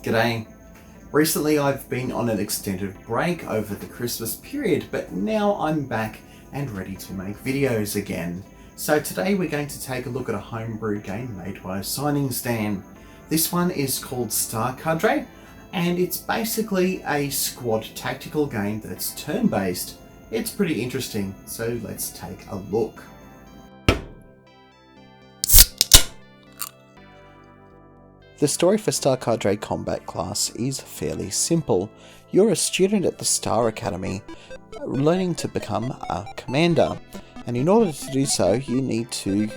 G'day. Recently I've been on an extended break over the Christmas period, but now I'm back and ready to make videos again. So today we're going to take a look at a homebrew game made by Signing Stan. This one is called Star Cadre, and it's basically a squad tactical game that's turn-based. It's pretty interesting, so let's take a look. The story for Star Cadre Combat class is fairly simple. You're a student at the Star Academy, learning to become a commander, and in order to do so you need to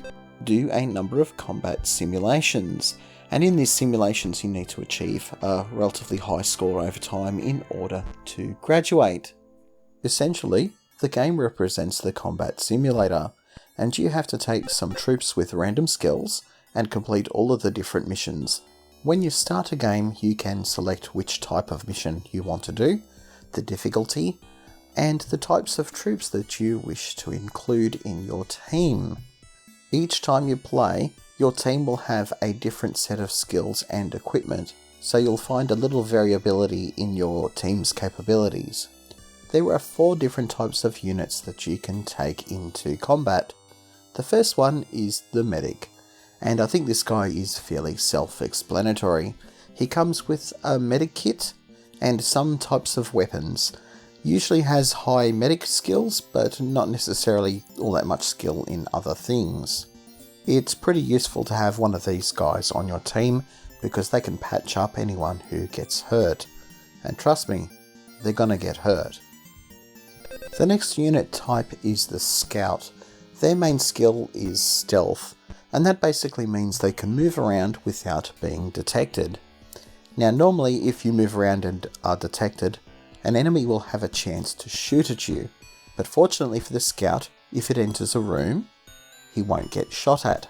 do a number of combat simulations, and in these simulations you need to achieve a relatively high score over time in order to graduate. Essentially, the game represents the combat simulator, and you have to take some troops with random skills and complete all of the different missions. When you start a game, you can select which type of mission you want to do, the difficulty, and the types of troops that you wish to include in your team. Each time you play, your team will have a different set of skills and equipment, so you'll find a little variability in your team's capabilities. There are 4 different types of units that you can take into combat. The first one is the medic. And I think this guy is fairly self-explanatory. He comes with a medic kit and some types of weapons. Usually has high medic skills, but not necessarily all that much skill in other things. It's pretty useful to have one of these guys on your team because they can patch up anyone who gets hurt. And trust me, they're gonna get hurt. The next unit type is the scout. Their main skill is stealth, and that basically means they can move around without being detected. Now normally if you move around and are detected, an enemy will have a chance to shoot at you, but fortunately for the scout, if it enters a room, he won't get shot at.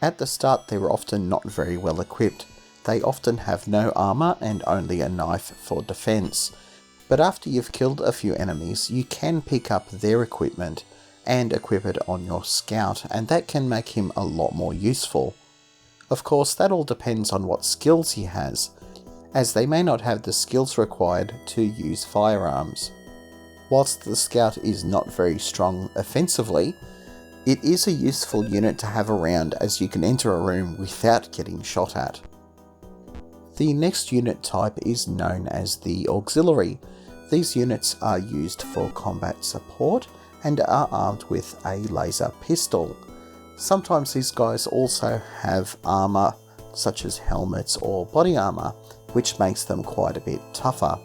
At the start they are often not very well equipped. They often have no armour and only a knife for defence, but after you've killed a few enemies you can pick up their equipment and equip it on your scout, and that can make him a lot more useful. Of course, that all depends on what skills he has, as they may not have the skills required to use firearms. Whilst the scout is not very strong offensively, it is a useful unit to have around as you can enter a room without getting shot at. The next unit type is known as the auxiliary. These units are used for combat support and are armed with a laser pistol. Sometimes these guys also have armour, such as helmets or body armour, which makes them quite a bit tougher.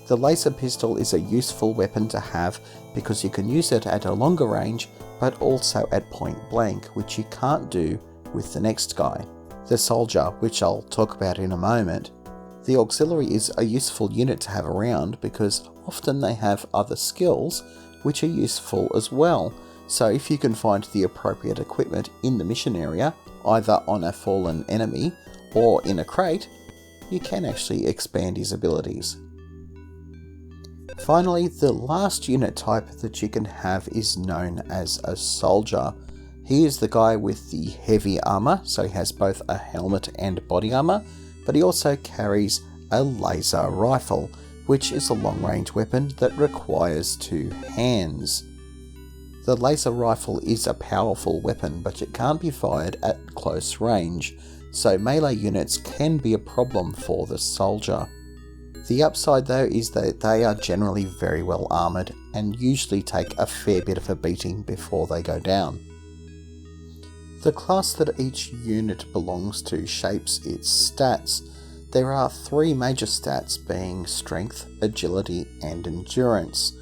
The laser pistol is a useful weapon to have because you can use it at a longer range, but also at point blank, which you can't do with the next guy, the soldier, which I'll talk about in a moment. The auxiliary is a useful unit to have around because often they have other skills which are useful as well. So if you can find the appropriate equipment in the mission area, either on a fallen enemy or in a crate, you can actually expand his abilities. Finally, the last unit type that you can have is known as a soldier. He is the guy with the heavy armour, so he has both a helmet and body armour, but he also carries a laser rifle, which is a long-range weapon that requires 2 hands. The laser rifle is a powerful weapon, but it can't be fired at close range, so melee units can be a problem for the soldier. The upside though is that they are generally very well armoured and usually take a fair bit of a beating before they go down. The class that each unit belongs to shapes its stats. There are 3 major stats being strength, agility and endurance.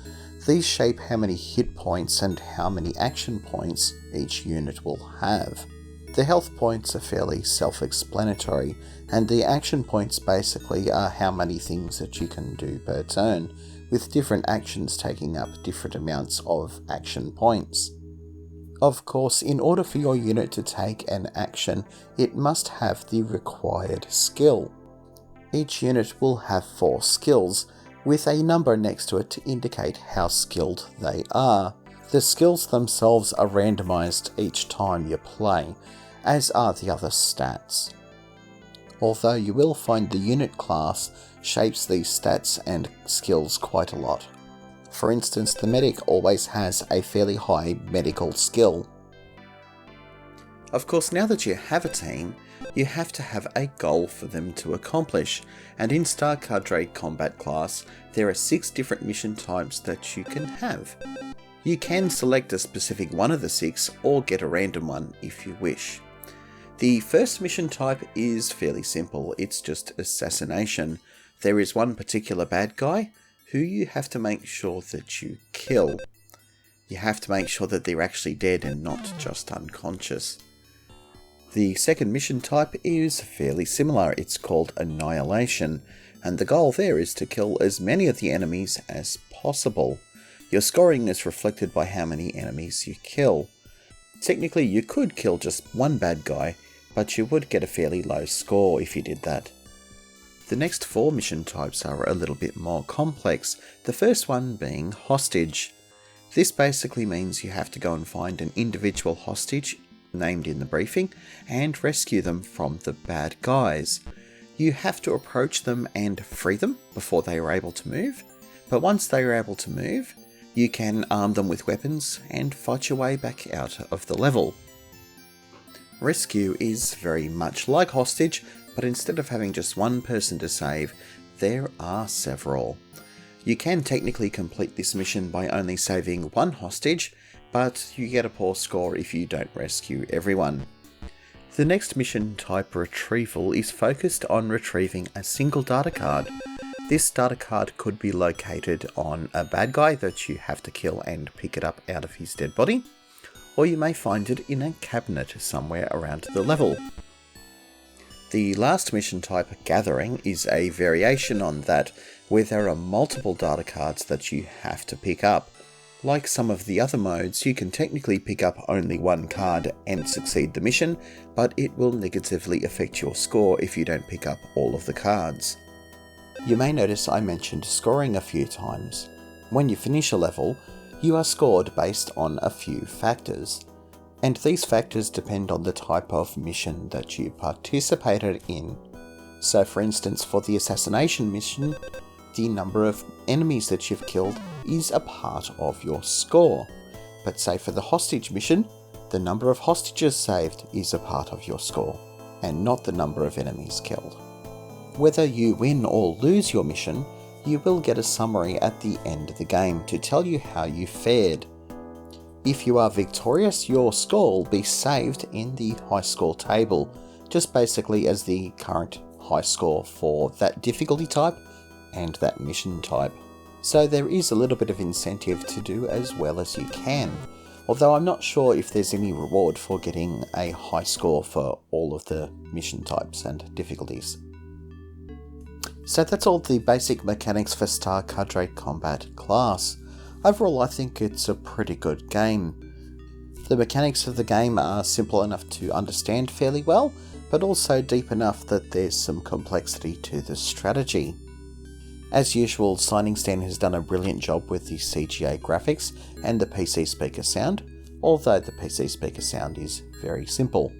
These shape how many hit points and how many action points each unit will have. The health points are fairly self-explanatory, and the action points basically are how many things that you can do per turn, with different actions taking up different amounts of action points. Of course, in order for your unit to take an action, it must have the required skill. Each unit will have 4 skills, with a number next to it to indicate how skilled they are. The skills themselves are randomized each time you play, as are the other stats. although you will find the unit class shapes these stats and skills quite a lot. For instance, the medic always has a fairly high medical skill. Of course, now that you have a team, you have to have a goal for them to accomplish, and in Star Cadre Combat class, there are 6 different mission types that you can have. You can select a specific one of the 6 or get a random one if you wish. The first mission type is fairly simple, it's just assassination. There is one particular bad guy who you have to make sure that you kill. You have to make sure that they're actually dead and not just unconscious. The second mission type is fairly similar, it's called Annihilation, and the goal there is to kill as many of the enemies as possible. Your scoring is reflected by how many enemies you kill. Technically you could kill just one bad guy, but you would get a fairly low score if you did that. The next 4 mission types are a little bit more complex, the first one being Hostage. This basically means you have to go and find an individual hostage named in the briefing and rescue them from the bad guys. You have to approach them and free them before they are able to move, but once they are able to move, you can arm them with weapons and fight your way back out of the level. Rescue is very much like Hostage, but instead of having just one person to save, there are several. You can technically complete this mission by only saving one hostage, but you get a poor score if you don't rescue everyone. The next mission type, Retrieval, is focused on retrieving a single data card. This data card could be located on a bad guy that you have to kill and pick it up out of his dead body, or you may find it in a cabinet somewhere around the level. The last mission type, Gathering, is a variation on that, where there are multiple data cards that you have to pick up. Like some of the other modes, you can technically pick up only one card and succeed the mission, but it will negatively affect your score if you don't pick up all of the cards. You may notice I mentioned scoring a few times. When you finish a level, you are scored based on a few factors, and these factors depend on the type of mission that you participated in. So for instance, for the assassination mission, the number of enemies that you've killed is a part of your score. But say for the hostage mission, the number of hostages saved is a part of your score, and not the number of enemies killed. Whether you win or lose your mission, you will get a summary at the end of the game to tell you how you fared. If you are victorious, your score will be saved in the high score table, just basically as the current high score for that difficulty type and that mission type. So there is a little bit of incentive to do as well as you can, although I'm not sure if there's any reward for getting a high score for all of the mission types and difficulties. So that's all the basic mechanics for Star Cadre Combat class. Overall, I think it's a pretty good game. The mechanics of the game are simple enough to understand fairly well, but also deep enough that there's some complexity to the strategy. As usual, Signing Stand has done a brilliant job with the CGA graphics and the PC speaker sound, although the PC speaker sound is very simple.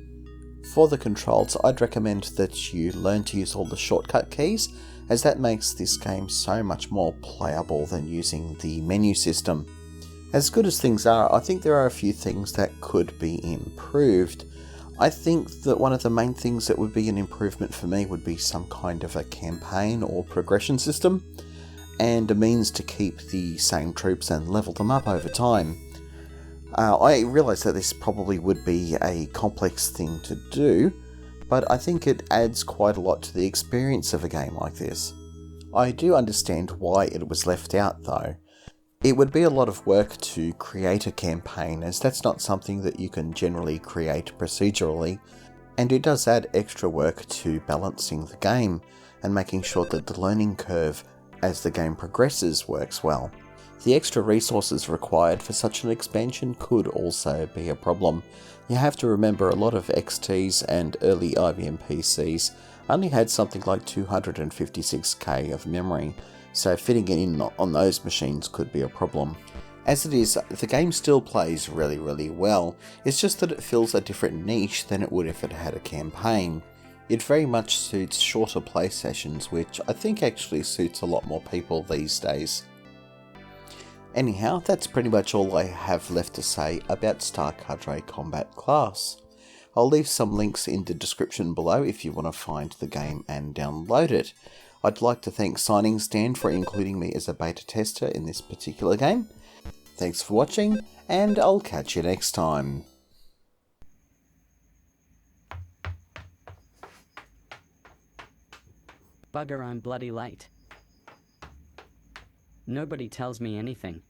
For the controls, I'd recommend that you learn to use all the shortcut keys, as that makes this game so much more playable than using the menu system. As good as things are, I think there are a few things that could be improved. I think that one of the main things that would be an improvement for me would be some kind of a campaign or progression system, and a means to keep the same troops and level them up over time. I realise that this probably would be a complex thing to do, but I think it adds quite a lot to the experience of a game like this. I do understand why it was left out though. It would be a lot of work to create a campaign, as that's not something that you can generally create procedurally, and it does add extra work to balancing the game and making sure that the learning curve as the game progresses works well. The extra resources required for such an expansion could also be a problem. You have to remember a lot of XTs and early IBM PCs only had something like 256k of memory, so fitting it in on those machines could be a problem. As it is, the game still plays really well, it's just that it fills a different niche than it would if it had a campaign. It very much suits shorter play sessions, which I think actually suits a lot more people these days. Anyhow, that's pretty much all I have left to say about Star Cadre Combat class. I'll leave some links in the description below if you want to find the game and download it. I'd like to thank Signing Stand for including me as a beta tester in this particular game. Thanks for watching, and I'll catch you next time. Bugger, I'm bloody late. Nobody tells me anything.